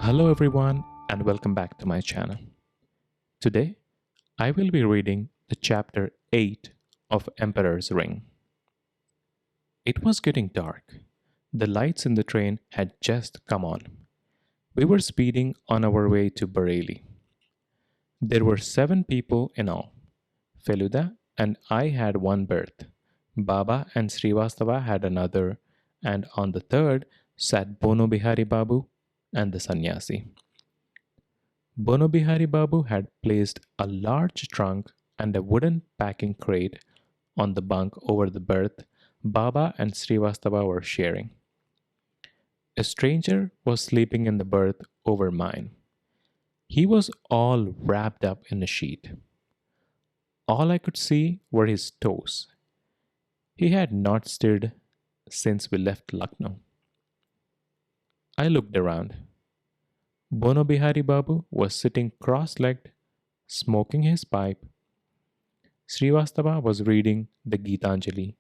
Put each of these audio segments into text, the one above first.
Hello everyone and welcome back to my channel. Today I will be reading the chapter 8 of Emperor's Ring. It was getting dark. The lights in the train had just come on. We were speeding on our way to Bareilly. There were 7 people in all. Feluda and I had one berth. Baba and Srivastava had another, and on the third sat Bonobihari Babu and the sannyasi. Bonobihari Babu had placed a large trunk and a wooden packing crate on the bunk over the berth Baba and Srivastava were sharing. A stranger was sleeping in the berth over mine. He was all wrapped up in a sheet. All I could see were his toes. He had not stirred since we left Lucknow. I looked around. Bonobihari Babu was sitting cross-legged, smoking his pipe. Srivastava was reading the Gitanjali,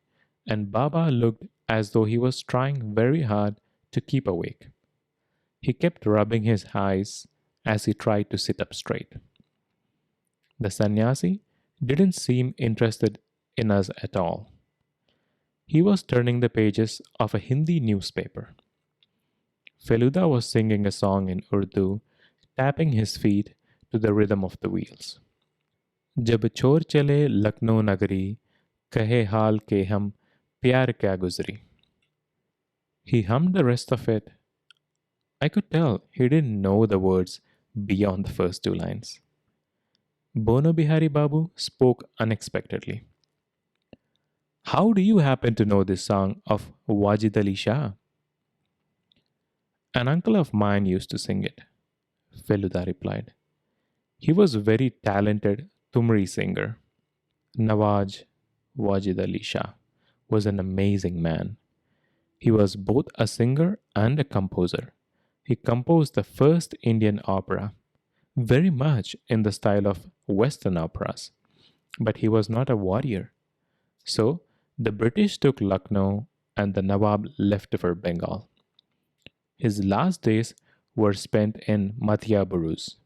and Baba looked as though he was trying very hard to keep awake. He kept rubbing his eyes as he tried to sit up straight. The sannyasi didn't seem interested in us at all. He was turning the pages of a Hindi newspaper. Feluda was singing a song in Urdu, tapping his feet to the rhythm of the wheels. जब छोर चले लखनऊ नगरी कहे हाल के हम प्यार क्या गुजरी. He hummed the rest of it. I could tell he didn't know the words beyond the first 2 lines. Bonobihari Babu spoke unexpectedly. How do you happen to know this song of Wajid Ali Shah? An uncle of mine used to sing it, Feluda replied. He was a very talented Tumri singer. Nawaz Wajid Ali Shah was an amazing man. He was both a singer and a composer. He composed the first Indian opera, very much in the style of Western operas. But he was not a warrior. So the British took Lucknow and the Nawab left for Bengal. His last days were spent in Madhya Buruz,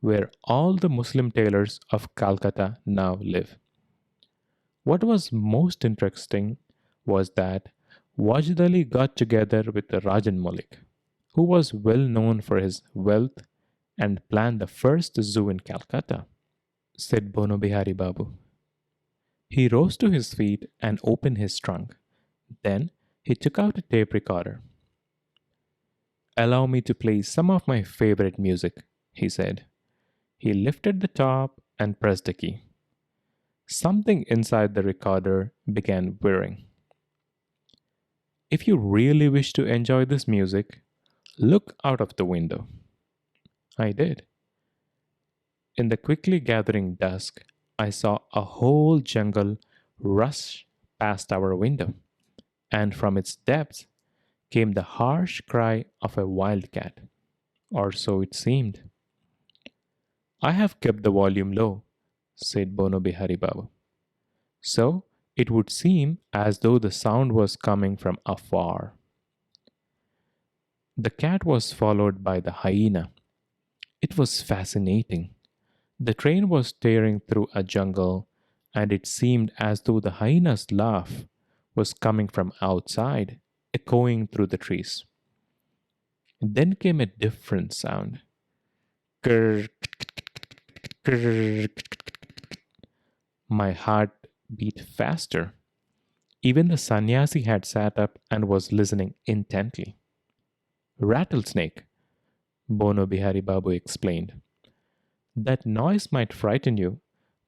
where all the Muslim tailors of Calcutta now live. What was most interesting was that Wajid Ali got together with Rajan Malik, who was well known for his wealth and planned the first zoo in Calcutta, said Bonobihari Babu. He rose to his feet and opened his trunk. Then he took out a tape recorder. Allow me to play some of my favorite music, he said. He lifted the top and pressed a key. Something inside the recorder began whirring. If you really wish to enjoy this music, look out of the window. I did. In the quickly gathering dusk, I saw a whole jungle rush past our window, and from its depths came the harsh cry of a wildcat, or so it seemed. I have kept the volume low, said Bonobihari Babu. So it would seem as though the sound was coming from afar. The cat was followed by the hyena. It was fascinating. The train was tearing through a jungle, and it seemed as though the hyena's laugh was coming from outside, echoing through the trees. Then came a different sound. Grrr, grrr. My heart beat faster. Even the sannyasi had sat up and was listening intently. Rattlesnake, Bonobihari Babu explained. That noise might frighten you,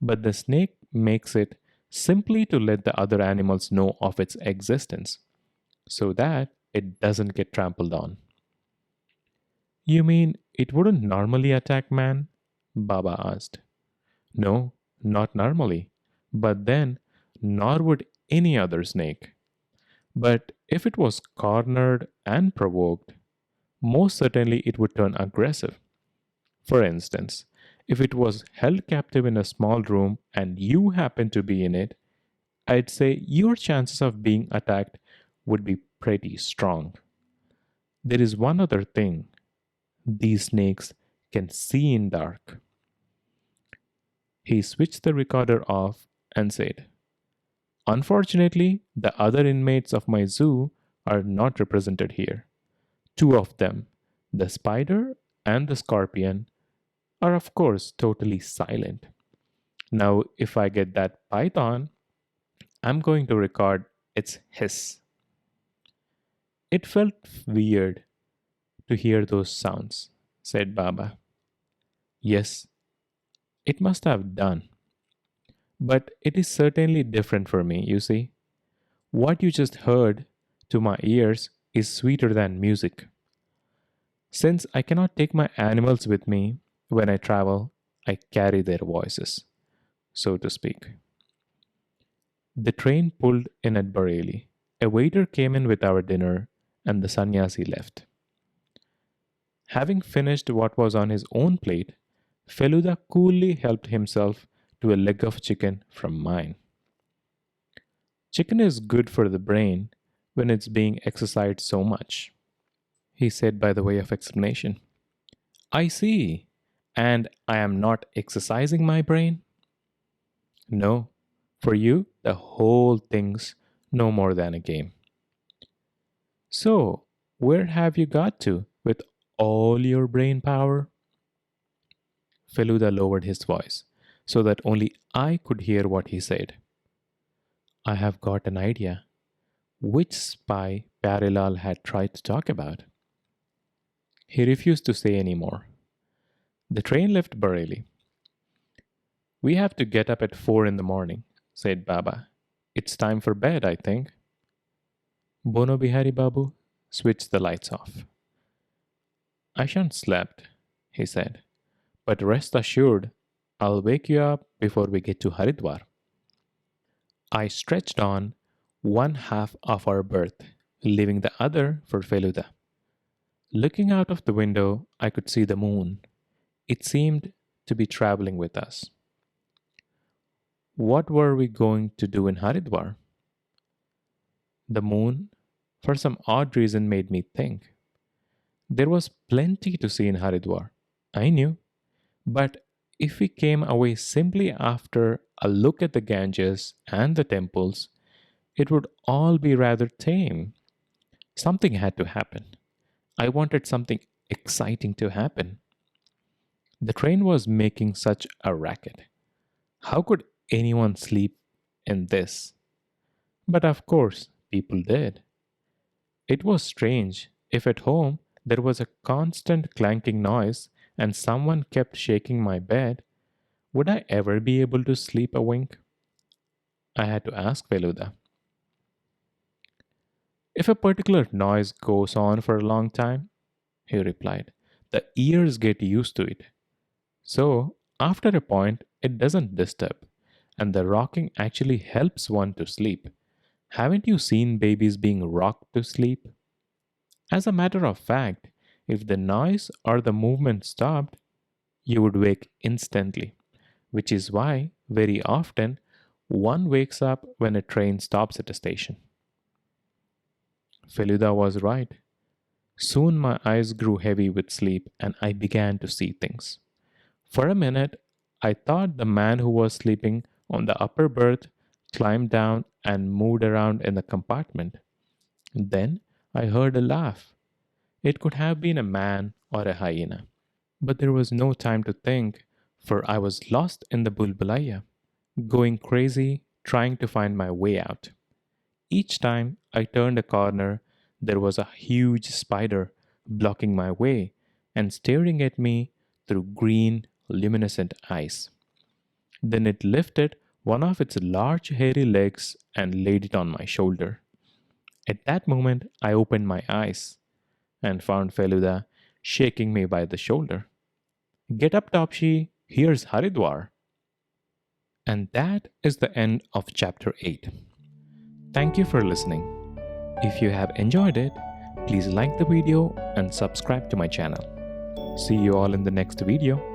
but the snake makes it simply to let the other animals know of its existence, so that it doesn't get trampled on. You mean it wouldn't normally attack man? Baba asked. No, not normally, but then nor would any other snake. But if it was cornered and provoked, most certainly it would turn aggressive. For instance, if it was held captive in a small room and you happen to be in it, I'd say your chances of being attacked would be pretty strong. There is one other thing. These snakes can see in dark. He switched the recorder off and said, Unfortunately, the other inmates of my zoo are not represented here. Two of them, the spider and the scorpion, are of course totally silent. Now, if I get that python, I'm going to record its hiss. It felt weird to hear those sounds, said Baba. Yes, it must have done. But it is certainly different for me, you see. What you just heard to my ears is sweeter than music. Since I cannot take my animals with me when I travel, I carry their voices, so to speak. The train pulled in at Bareilly. A waiter came in with our dinner, and the sannyasi left. Having finished what was on his own plate, Feluda coolly helped himself to a leg of chicken from mine. Chicken is good for the brain when it's being exercised so much, he said by the way of explanation. I see. And I am not exercising my brain? No. For you, the whole thing's no more than a game. So, where have you got to with all your brain power? Feluda lowered his voice so that only I could hear what he said. I have got an idea. Which spy Parilal had tried to talk about? He refused to say any more. The train left Bareilly. We have to get up at 4 in the morning, said Baba. It's time for bed, I think. Bonobihari Babu switched the lights off. I shan't slept, he said, but rest assured, I'll wake you up before we get to Haridwar. I stretched on one half of our berth, leaving the other for Feluda. Looking out of the window, I could see the moon. It seemed to be traveling with us. What were we going to do in Haridwar? The moon, for some odd reason, made me think. There was plenty to see in Haridwar, I knew. But if we came away simply after a look at the Ganges and the temples, it would all be rather tame. Something had to happen. I wanted something exciting to happen. The train was making such a racket. How could anyone sleep in this? But of course, people did. It was strange if at home there was a constant clanking noise and someone kept shaking my bed. Would I ever be able to sleep a wink? I had to ask Feluda. If a particular noise goes on for a long time, he replied, the ears get used to it. So, after a point, it doesn't disturb, and the rocking actually helps one to sleep. Haven't you seen babies being rocked to sleep? As a matter of fact, if the noise or the movement stopped, you would wake instantly, which is why, very often, one wakes up when a train stops at a station. Feluda was right. Soon my eyes grew heavy with sleep and I began to see things. For a minute, I thought the man who was sleeping on the upper berth climbed down and moved around in the compartment. Then I heard a laugh. It could have been a man or a hyena. But there was no time to think, for I was lost in the bulbulaya, going crazy trying to find my way out. Each time I turned a corner, there was a huge spider blocking my way and staring at me through green, luminescent eyes. Then it lifted one of its large, hairy legs and laid it on my shoulder. At that moment, I opened my eyes and found Feluda shaking me by the shoulder. Get up, Topsy, here's Haridwar. And that is the end of chapter 8. Thank you for listening. If you have enjoyed it, please like the video and subscribe to my channel. See you all in the next video.